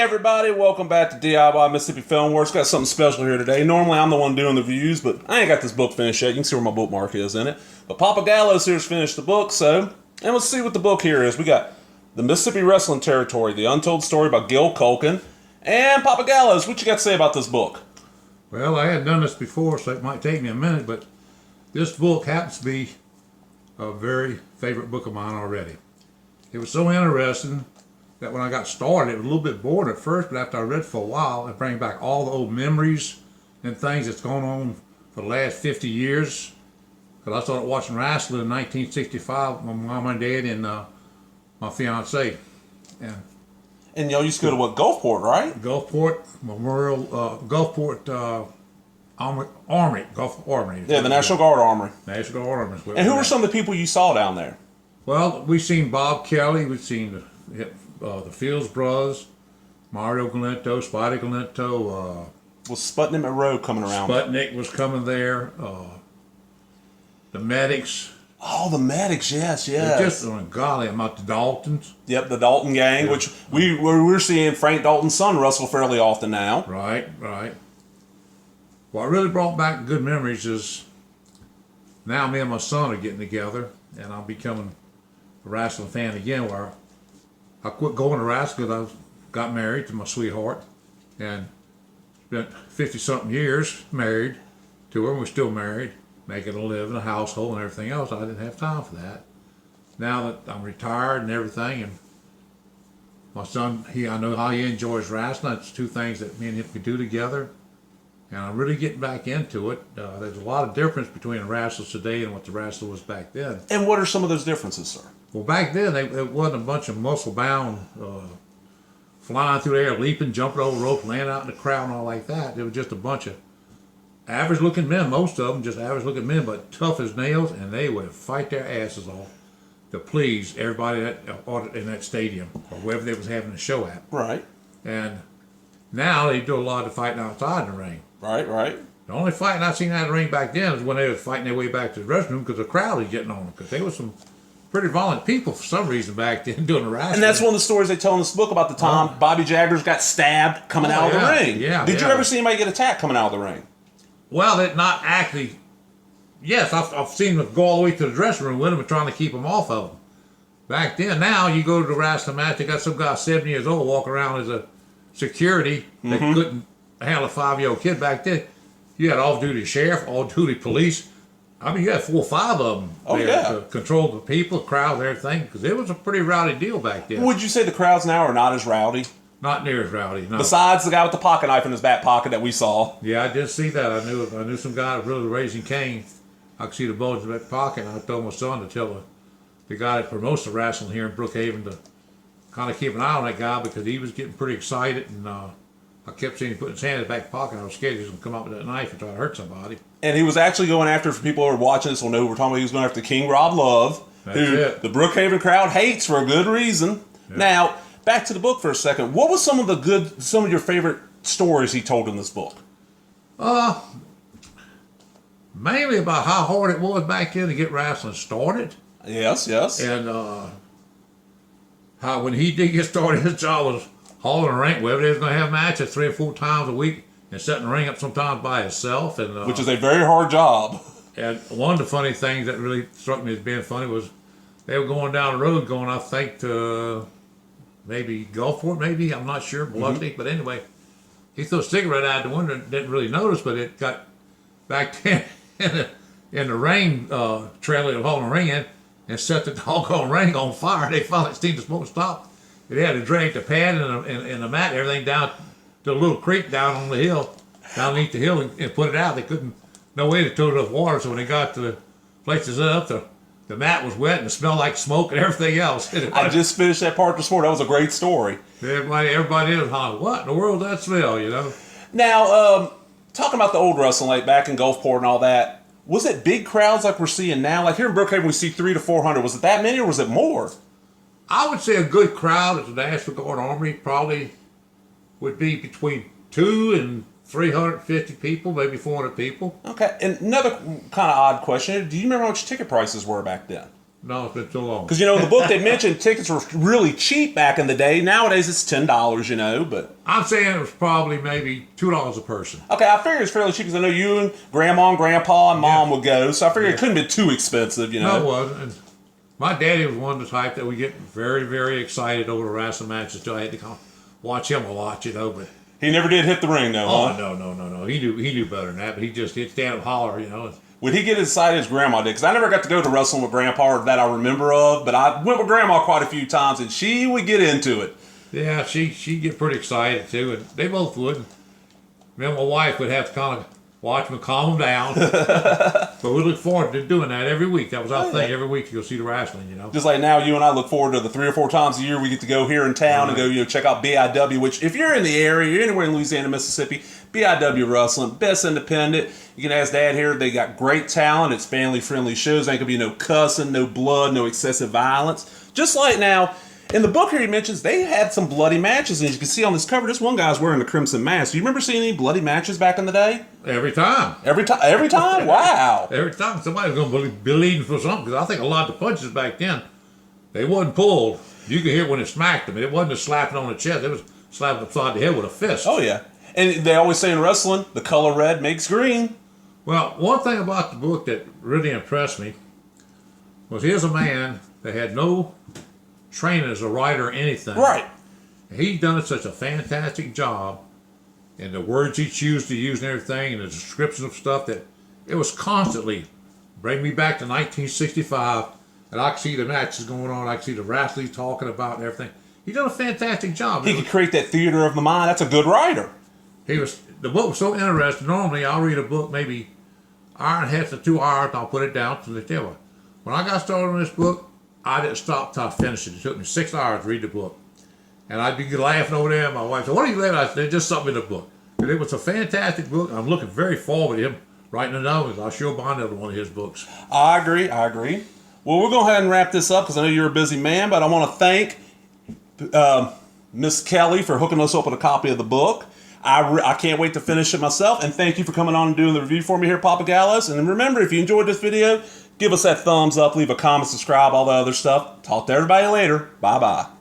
Hey everybody, welcome back to DIY Mississippi Film Works. Got something special here today. Normally I'm the one doing the reviews, but I ain't got this book finished yet. You can see where my bookmark is in it. But Papa Gallos here's finished the book, and let's see what the book here is. We got The Mississippi Wrestling Territory, The Untold Story by Gil Culkin. And Papa Gallos, what you got to say about this book? Well, I hadn't done this before, so it might take me a minute, but this book happens to be a very favorite book of mine already. It was so interesting that when I got started, it was a little bit bored at first, but after I read for a while, it brought back all the old memories and things that's gone on for the last 50 years. Because I started watching wrestling in 1965 with my mom and dad and my fiance. And y'all used to go to what, Gulfport, right? Gulfport Memorial, Gulfport Armory, Gulf Armory. Yeah, the National Guard Armory. National Guard Armory. And who were some of the people you saw down there? Well, we've seen Bob Kelly, we've seen the Fields Brothers, Mario Galento, Spidey Galento. Was Sputnik Monroe coming around? Sputnik was coming there. The Medics. Oh, the Medics, yes. Just golly, about the Daltons. Yep, the Dalton gang, which we're seeing Frank Dalton's son wrestle fairly often now. Right. What really brought back good memories is now me and my son are getting together, and I'm becoming a wrestling fan again, where I quit going to wrestling because I got married to my sweetheart and spent 50-something years married to her, and we're still married, making a living, a household, and everything else. I didn't have time for that. Now that I'm retired and everything, and my son, I know how he enjoys wrestling. It's two things that me and him can do together, and I'm really getting back into it. There's a lot of difference between the wrestlers today and what the wrestler was back then. And what are some of those differences, sir? Well, back then, it wasn't a bunch of muscle-bound, flying through the air, leaping, jumping over ropes, landing out in the crowd and all like that. It was just a bunch of average-looking men, most of them just average-looking men, but tough as nails, and they would fight their asses off to please everybody in that stadium or wherever they was having a show at. Right. And now they do a lot of fighting outside the ring. Right. The only fighting I seen out of the ring back then is when they was fighting their way back to the dressing room because the crowd was getting on them, because they was some pretty violent people for some reason back then doing the wrestling. And that's one of the stories they tell in this book about the time Bobby Jaggers got stabbed coming out of the ring. Yeah. Did you ever see anybody get attacked coming out of the ring? Well, that not actually. Yes, I've seen them go all the way to the dressing room with them and trying to keep them off of them. Back then, now you go to the wrestling match, they got some guy 70 years old walking around as a security that couldn't handle a 5-year-old kid. Back then, you had off-duty sheriff, off-duty police. I mean, you had 4 or 5 of them to control the people, the crowd, and everything, because it was a pretty rowdy deal back then. Would you say the crowds now are not as rowdy? Not near as rowdy, no. Besides the guy with the pocket knife in his back pocket that we saw. Yeah, I did see that. I knew some guy that really raising Cain. I could see the bulge in that pocket, and I told my son to tell the guy that promotes the wrestling here in Brookhaven to kind of keep an eye on that guy, because he was getting pretty excited, and I kept seeing him put his hand in his back pocket. I was scared he was going to come out with that knife and try to hurt somebody. And he was actually going after, for people who are watching this will know, we're talking about he was going after King Rob Love, who the Brookhaven crowd hates for a good reason. Yep. Now, back to the book for a second. What was some of your favorite stories he told in this book? Mainly about how hard it was back then to get wrestling started. Yes. And how when he did get started, his job was hauling a ring. Wherever they was going to have matches 3 or 4 times a week, and setting the ring up sometimes by himself. And which is a very hard job. And one of the funny things that really struck me as being funny was they were going down the road going, I think, to maybe Gulfport, maybe, I'm not sure, Biloxi, but anyway, he threw a cigarette out the window and didn't really notice, but it got back then in the rain trailer of hauling the ring in and set the doggone ring on fire. They finally seen the smoke stop. They had to drag the pad and the mat and everything down to a little creek down on the hill, down underneath the hill, and put it out. They couldn't, no way to tow it up water, so when they got to the places up, the mat was wet and it smelled like smoke and everything else. I just finished that part this morning. That was a great story. Everybody was hollering, what in the world that smell, you know? Now, talking about the old wrestling, like back in Gulfport and all that, was it big crowds like we're seeing now? Like here in Brookhaven, we see 300 to 400. Was it that many or was it more? I would say a good crowd at the National Guard Armory probably would be between 200 and 350 people, maybe 400 people. Okay, and another kind of odd question. Do you remember how much ticket prices were back then? No, it's been so long. Because, you know, in the book they mentioned tickets were really cheap back in the day. Nowadays it's $10, you know, but... I'm saying it was probably maybe $2 a person. Okay, I figured it's fairly cheap because I know you and Grandma and Grandpa and Mom would go, so I figured it couldn't be too expensive, you know. No, it wasn't. And my daddy was one of the type that would get very, very excited over the wrestling matches, so I had to come watch him a lot, you know, but... He never did hit the ring, though, Oh, huh? no. He knew better than that, but he'd stand and holler, you know. Would he get as excited as Grandma did? Because I never got to go to wrestling with Grandpa or that I remember of, but I went with Grandma quite a few times, and she would get into it. Yeah, she'd get pretty excited, too, and they both would. Me and my wife would have to kind of watch them, calm them down. But we look forward to doing that every week. That was our thing, every week to go see the wrestling, you know. Just like now, you and I look forward to the 3 or 4 times a year we get to go here in town and go, you know, check out BIW, which if you're in the area, you're anywhere in Louisiana, Mississippi, BIW Wrestling, best independent. You can ask Dad here. They got great talent. It's family-friendly shows. Ain't gonna be no cussing, no blood, no excessive violence. Just like now, in the book here he mentions they had some bloody matches, and as you can see on this cover, this one guy's wearing the crimson mask. Do you remember seeing any bloody matches back in the day? Every time. Every time? Wow. Every time somebody was going to be bleeding for something, because I think a lot of the punches back then, they wasn't pulled. You could hear when it smacked them. It wasn't just slapping on the chest. It was slapping upside the head with a fist. Oh, yeah. And they always say in wrestling, the color red makes green. Well, one thing about the book that really impressed me was here's a man that had no training as a writer or anything. Right. He done such a fantastic job in the words he chose to use and everything and the description of stuff that it was constantly bring me back to 1965, and I could see the matches going on. I could see the wrestlers talking about and everything. He done a fantastic job. He could create that theater of the mind. That's a good writer. The book was so interesting. Normally, I'll read a book maybe hour and a half to 2 hours, and I'll put it down to the table. When I got started on this book, I didn't stop till I finished it. It took me 6 hours to read the book. And I'd be laughing over there, and my wife said, "What are you laughing at?" I said, "There's just something in the book." But it was a fantastic book, and I'm looking very forward to him writing another one. I'll sure buy another one of his books. I agree. Well, we'll go ahead and wrap this up because I know you're a busy man, but I want to thank Miss Kelly for hooking us up with a copy of the book. I can't wait to finish it myself, and thank you for coming on and doing the review for me here, Papa Gallos. And remember, if you enjoyed this video, give us that thumbs up, leave a comment, subscribe, all the other stuff. Talk to everybody later. Bye-bye.